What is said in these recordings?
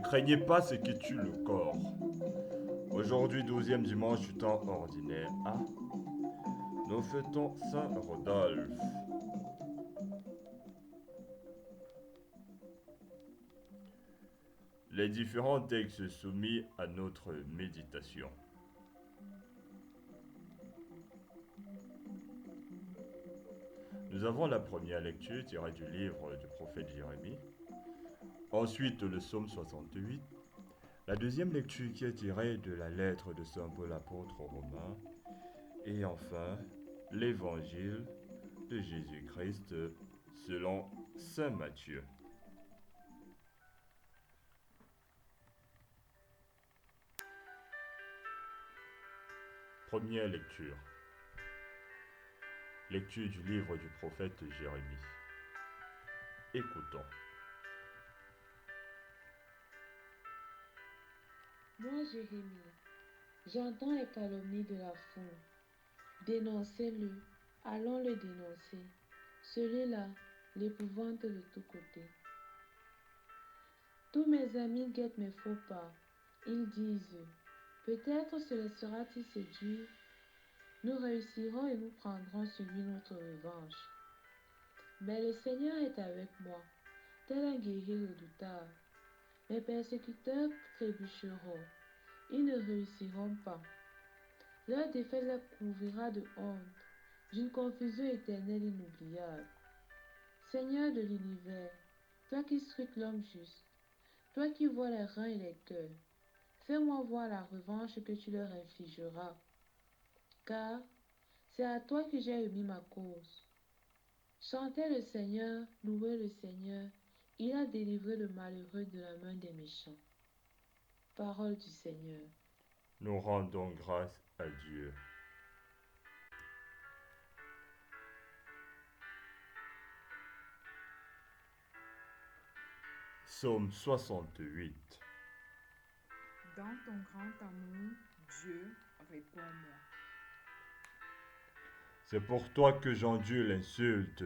craignez pas ce qui tue le corps. Aujourd'hui, 12e dimanche du temps ordinaire. Ah, nous fêtons Saint Rodolphe. Les différents textes soumis à notre méditation. Nous avons la première lecture tirée du livre du prophète Jérémie. Ensuite, le psaume 68. La deuxième lecture qui est tirée de la lettre de Saint Paul apôtre aux Romains. Et enfin, l'évangile de Jésus-Christ selon Saint Matthieu. Première lecture. Lecture du livre du prophète Jérémie. Écoutons. Moi, Jérémie, j'entends les calomnies de la foule. Dénoncez-le, allons le dénoncer. Celui-là, l'épouvante de tous côtés. Tous mes amis guettent mes faux pas. Ils disent, peut-être se laissera-t-il séduire. Nous réussirons et nous prendrons sur lui notre revanche. Mais le Seigneur est avec moi, tel un guerrier redoutable. Mes persécuteurs trébucheront. Ils ne réussiront pas. Leur défaite les couvrira de honte, d'une confusion éternelle inoubliable. Seigneur de l'univers, toi qui scrutes l'homme juste, toi qui vois les reins et les cœurs, fais-moi voir la revanche que tu leur infligeras. Car c'est à toi que j'ai remis ma cause. Chantez le Seigneur, louez le Seigneur, il a délivré le malheureux de la main des méchants. Parole du Seigneur. Nous rendons grâce à Dieu. Psaume 68. Dans ton grand amour, Dieu, réponds-moi. C'est pour toi que j'endure l'insulte,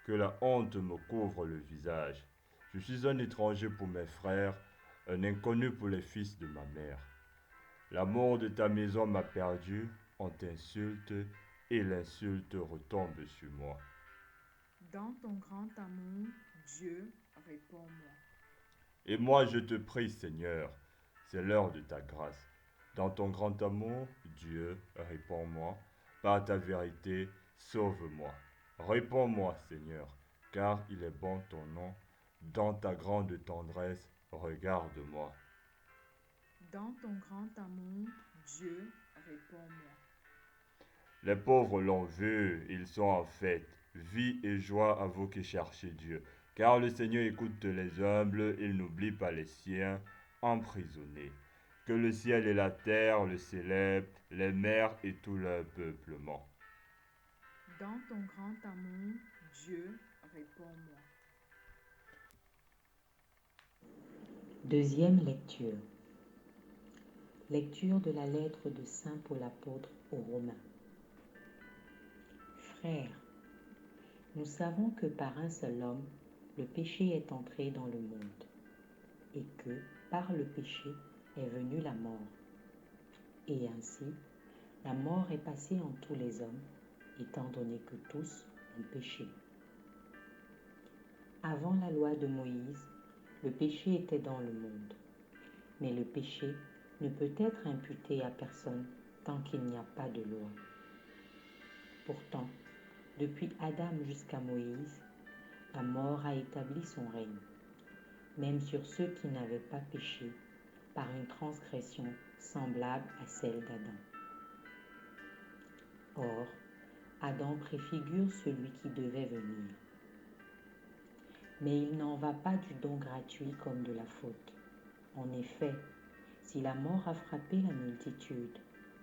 que la honte me couvre le visage. Je suis un étranger pour mes frères, un inconnu pour les fils de ma mère. L'amour de ta maison m'a perdu, on t'insulte et l'insulte retombe sur moi. Dans ton grand amour, Dieu, réponds-moi. Et moi je te prie, Seigneur, c'est l'heure de ta grâce. Dans ton grand amour, Dieu, réponds-moi. Par ta vérité, sauve-moi. Réponds-moi, Seigneur, car il est bon ton nom. Dans ta grande tendresse, regarde-moi. Dans ton grand amour, Dieu, réponds-moi. Les pauvres l'ont vu, ils sont en fête. Vie et joie à vous qui cherchez Dieu. Car le Seigneur écoute les humbles, il n'oublie pas les siens emprisonnés. Que le ciel et la terre le célèbrent, les mers et tout leur peuplement. Dans ton grand amour, Dieu, réponds-moi. Deuxième lecture. Lecture de la lettre de Saint Paul apôtre aux Romains. Frères, nous savons que par un seul homme, le péché est entré dans le monde, et que par le péché est venue la mort. Et ainsi, la mort est passée en tous les hommes, étant donné que tous ont péché. Avant la loi de Moïse, le péché était dans le monde. Mais le péché ne peut être imputé à personne tant qu'il n'y a pas de loi. Pourtant, depuis Adam jusqu'à Moïse, la mort a établi son règne, même sur ceux qui n'avaient pas péché, par une transgression semblable à celle d'Adam. Or, Adam préfigure celui qui devait venir. Mais il n'en va pas du don gratuit comme de la faute. En effet, si la mort a frappé la multitude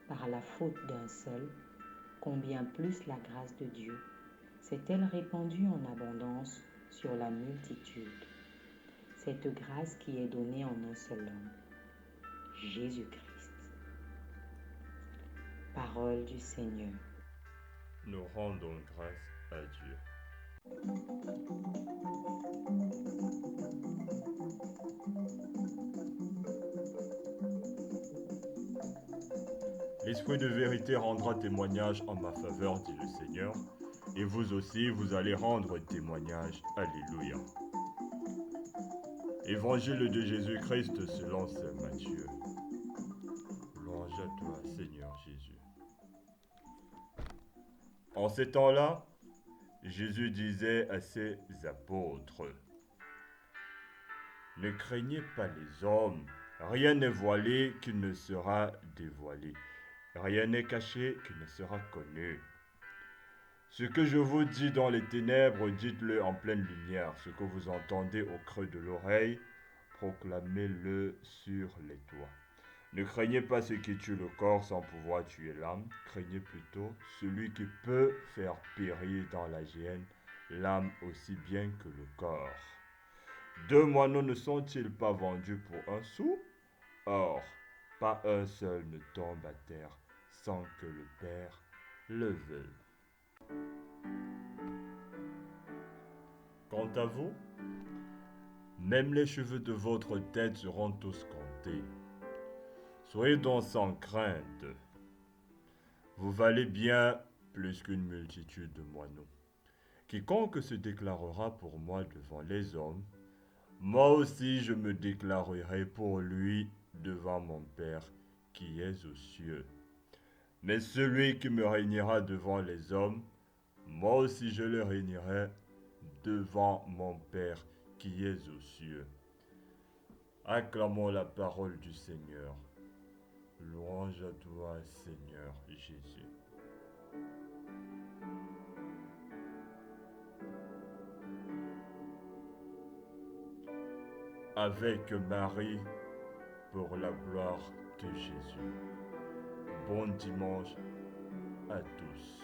par la faute d'un seul, combien plus la grâce de Dieu s'est-elle répandue en abondance sur la multitude. Cette grâce qui est donnée en un seul homme, Jésus-Christ. Parole du Seigneur. Nous rendons grâce à Dieu. L'Esprit de vérité rendra témoignage en ma faveur, dit le Seigneur, et vous aussi, vous allez rendre témoignage. Alléluia. Évangile de Jésus-Christ selon saint Matthieu. Louange à toi, Seigneur Jésus. En ces temps-là, Jésus disait à ses apôtres, « Ne craignez pas les hommes, rien n'est voilé qui ne sera dévoilé, rien n'est caché qui ne sera connu. Ce que je vous dis dans les ténèbres, dites-le en pleine lumière. Ce que vous entendez au creux de l'oreille, proclamez-le sur les toits. Ne craignez pas ce qui tue le corps sans pouvoir tuer l'âme, craignez plutôt celui qui peut faire périr dans la géhenne l'âme aussi bien que le corps. 2 moineaux ne sont-ils pas vendus pour 1 sou? Or, pas un seul ne tombe à terre sans que le Père le veuille. Quant à vous, même les cheveux de votre tête seront tous comptés. Soyez donc sans crainte. Vous valez bien plus qu'une multitude de moineaux. Quiconque se déclarera pour moi devant les hommes, moi aussi je me déclarerai pour lui devant mon Père qui est aux cieux. Mais celui qui me régnera devant les hommes, moi aussi je le régnerai devant mon Père qui est aux cieux. Acclamons la parole du Seigneur. Louange à toi, Seigneur Jésus. Avec Marie, pour la gloire de Jésus. Bon dimanche à tous.